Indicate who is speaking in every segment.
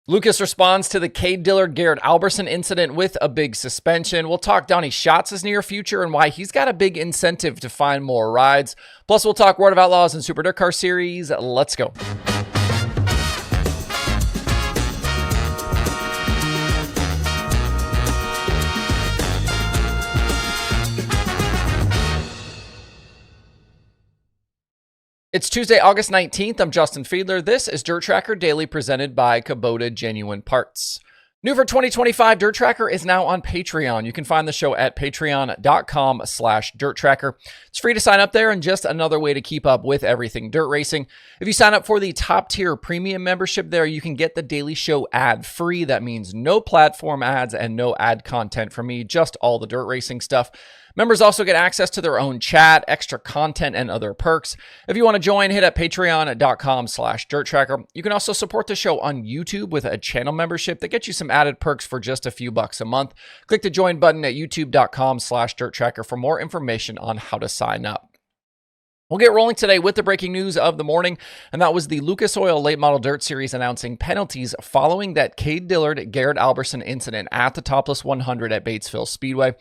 Speaker 1: Lucas responds to the Cade Dillard Garrett Alberson incident with a big suspension. We'll talk Donny Schatz' near future and why he's got a big incentive to find more rides. Plus, we'll talk World of Outlaws and Super DIRTCar series. Let's go. It's Tuesday, August 19th. I'm Justin Fiedler. This is DIRTRACKR Daily presented by Kubota Genuine Parts. New for 2025, DIRTRACKR is now on Patreon. You can find the show at patreon.com/DIRTRACKR. It's free to sign up there and just another way to keep up with everything dirt racing. If you sign up for the top tier premium membership there, you can get the daily show ad free. That means no platform ads and no ad content from me, just all the dirt racing stuff. Members also get access to their own chat, extra content, and other perks. If you want to join, hit up patreon.com/DIRTRACKR. You can also support the show on YouTube with a channel membership that gets you some added perks for just a few bucks a month. Click the join button at youtube.com/DIRTRACKR for more information on how to sign up. We'll get rolling today with the breaking news of the morning, and that was the Lucas Oil Late Model Dirt Series announcing penalties following that Cade Dillard Garrett Alberson incident at the Topless 100 at Batesville Speedway.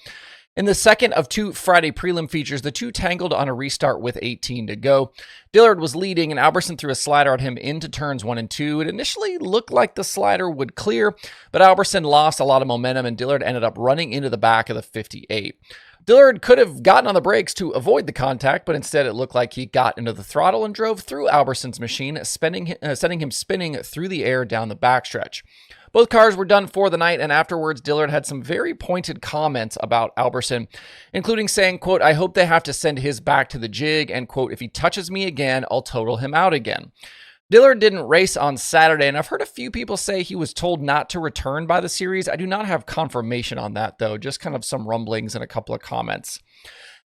Speaker 1: In the second of two Friday prelim features, the two tangled on a restart with 18 to go. Dillard was leading, and Alberson threw a slider at him into turns 1 and 2. It initially looked like the slider would clear, but Alberson lost a lot of momentum, and Dillard ended up running into the back of the 58. Dillard could have gotten on the brakes to avoid the contact, but instead it looked like he got into the throttle and drove through Alberson's machine, sending him spinning through the air down the backstretch. Both cars were done for the night, and afterwards, Dillard had some very pointed comments about Alberson, including saying, quote, "I hope they have to send his back to the jig," and, quote, "if he touches me again, I'll total him out again." Dillard didn't race on Saturday, and I've heard a few people say he was told not to return by the series. I do not have confirmation on that, though, just kind of some rumblings and a couple of comments.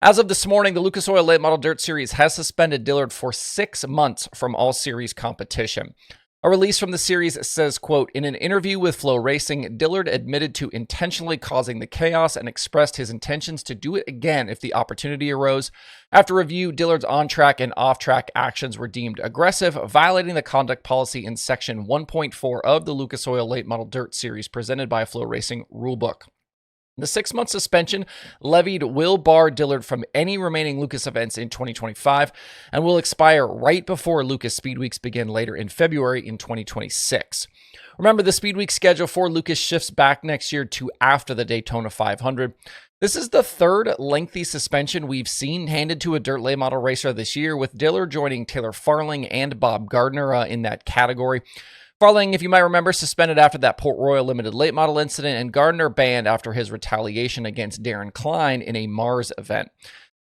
Speaker 1: As of this morning, the Lucas Oil Late Model Dirt Series has suspended Dillard for 6 months from all series competition. A release from the series says, quote, "In an interview with Flow Racing, Dillard admitted to intentionally causing the chaos and expressed his intentions to do it again if the opportunity arose. After review, Dillard's on-track and off-track actions were deemed aggressive, violating the conduct policy in Section 1.4 of the Lucas Oil Late Model Dirt Series presented by Flow Racing Rulebook. The 6-month suspension levied will bar Dillard from any remaining Lucas events in 2025 and will expire right before Lucas Speed Weeks begin later in February in 2026. Remember, the Speed Week schedule for Lucas shifts back next year to after the Daytona 500. This is the third lengthy suspension we've seen handed to a dirt late model racer this year, with Dillard joining Taylor Farling and Bob Gardner in that category. Farling, if you might remember, suspended after that Port Royal Limited late model incident, and Gardner banned after his retaliation against Darren Klein in a Mars event.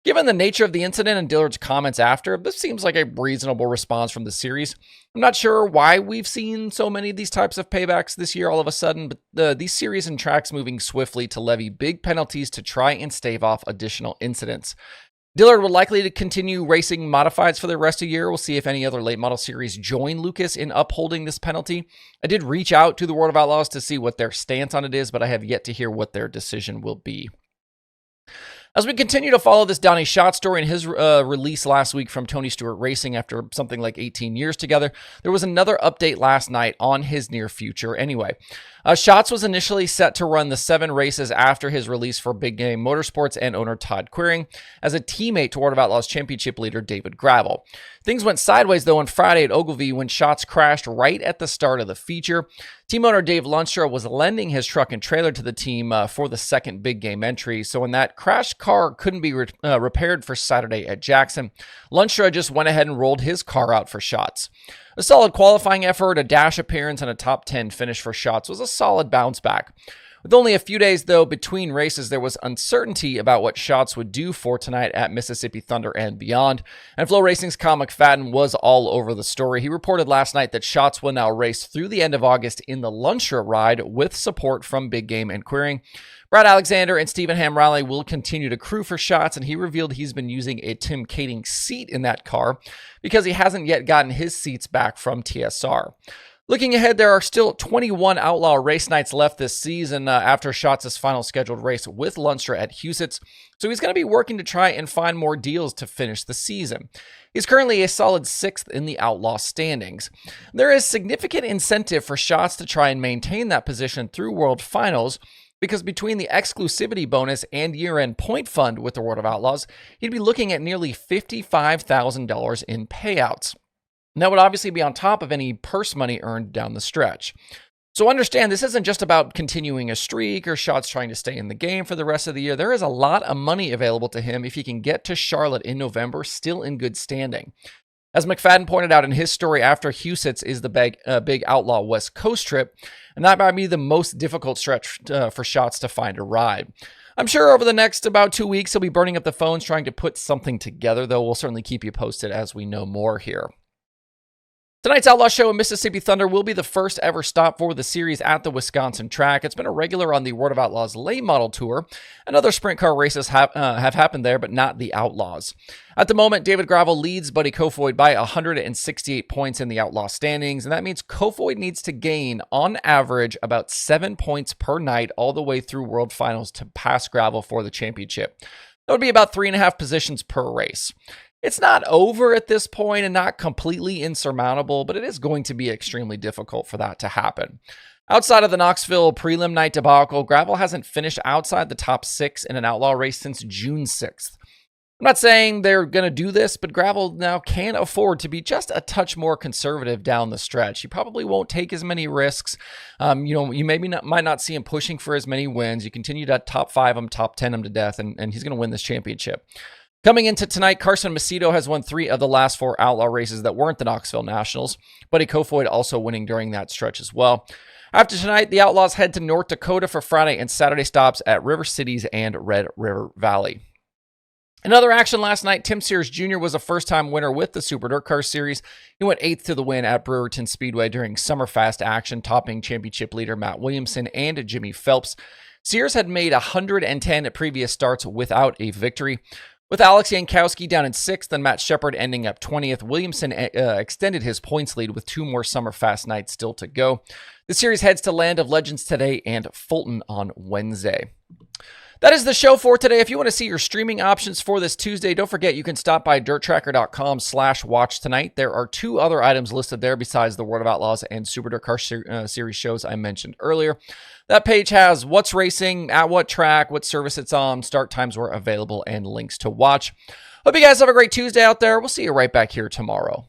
Speaker 1: Given the nature of the incident and Dillard's comments after, this seems like a reasonable response from the series. I'm not sure why we've seen so many of these types of paybacks this year all of a sudden, but these series and tracks moving swiftly to levy big penalties to try and stave off additional incidents. Dillard will likely to continue racing modifieds for the rest of the year. We'll see if any other late model series join Lucas in upholding this penalty. I did reach out to the World of Outlaws to see what their stance on it is, but I have yet to hear what their decision will be. As we continue to follow this Donny Schatz story and his release last week from Tony Stewart Racing after something like 18 years together, there was another update last night on his near future anyway. Schatz was initially set to run the 7 races after his release for Big Game Motorsports and owner Todd Quiring as a teammate to World of Outlaws championship leader David Gravel. Things went sideways, though, on Friday at Ogilvie when Schatz crashed right at the start of the feature. Team owner Dave Lundstrom was lending his truck and trailer to the team for the second Big Game entry, so when that crashed car couldn't be repaired for Saturday at Jackson, Lundstrom just went ahead and rolled his car out for Schatz. A solid qualifying effort, a dash appearance, and a top 10 finish for Schatz was a solid bounce back. With only a few days, though, between races, there was uncertainty about what Schatz would do for tonight at Mississippi Thunder and beyond, and Flow Racing's Kyle McFadden was all over the story. He reported last night that Schatz will now race through the end of August in the Lundstrom ride with support from Big Game and Quiring. Brad Alexander and Stephen Hamrally will continue to crew for Schatz, and he revealed he's been using a Tim Kading seat in that car because he hasn't yet gotten his seats back from TSR. Looking ahead, there are still 21 Outlaw race nights left this season after Schatz' final scheduled race with Lundstrom at Huset's, so he's going to be working to try and find more deals to finish the season. He's currently a solid 6th in the Outlaw standings. There is significant incentive for Schatz to try and maintain that position through World Finals, because between the exclusivity bonus and year-end point fund with the World of Outlaws, he'd be looking at nearly $55,000 in payouts. And that would obviously be on top of any purse money earned down the stretch. So understand, this isn't just about continuing a streak or Schatz trying to stay in the game for the rest of the year. There is a lot of money available to him if he can get to Charlotte in November still in good standing. As McFadden pointed out in his story, after Huset's is the big Outlaw West Coast trip, and that might be the most difficult stretch for Schatz to find a ride. I'm sure over the next about 2 weeks, he'll be burning up the phones trying to put something together, though we'll certainly keep you posted as we know more here. Tonight's Outlaw show in Mississippi Thunder will be the first ever stop for the series at the Wisconsin track. It's been a regular on the World of Outlaws late model tour, and other sprint car races have happened there, but not the Outlaws. At the moment, David Gravel leads Buddy Kofoid by 168 points in the Outlaw standings, and that means Kofoid needs to gain, on average, about 7 points per night all the way through World Finals to pass Gravel for the championship. That would be about 3.5 positions per race. It's not over at this point and not completely insurmountable, but it is going to be extremely difficult for that to happen. Outside of the Knoxville prelim night debacle, Gravel hasn't finished outside the top 6 in an Outlaw race since June 6th. I'm not saying they're going to do this, but Gravel now can afford to be just a touch more conservative down the stretch. He probably won't take as many risks. You might not see him pushing for as many wins. You continue to top 5 him, top 10 him to death, and he's going to win this championship. Coming into tonight, Carson Macedo has won 3 of the last 4 Outlaw races that weren't the Knoxville Nationals. Buddy Kofoid also winning during that stretch as well. After tonight, the Outlaws head to North Dakota for Friday and Saturday stops at River Cities and Red River Valley. In other action last night, Tim Sears Jr. was a first-time winner with the Super DIRTcar Series. He went 8th to the win at Brewerton Speedway during Summerfast action, topping championship leader Matt Williamson and Jimmy Phelps. Sears had made 110 previous starts without a victory. With Alex Jankowski down in 6th and Matt Shepard ending up 20th, Williamson extended his points lead with 2 more Summerfast nights still to go. The series heads to Land of Legends today and Fulton on Wednesday. That is the show for today. If you want to see your streaming options for this Tuesday, don't forget you can stop by DIRTRACKR.com/watch tonight. There are 2 other items listed there besides the World of Outlaws and Super DIRTcar series shows I mentioned earlier. That page has what's racing, at what track, what service it's on, start times where available, and links to watch. Hope you guys have a great Tuesday out there. We'll see you right back here tomorrow.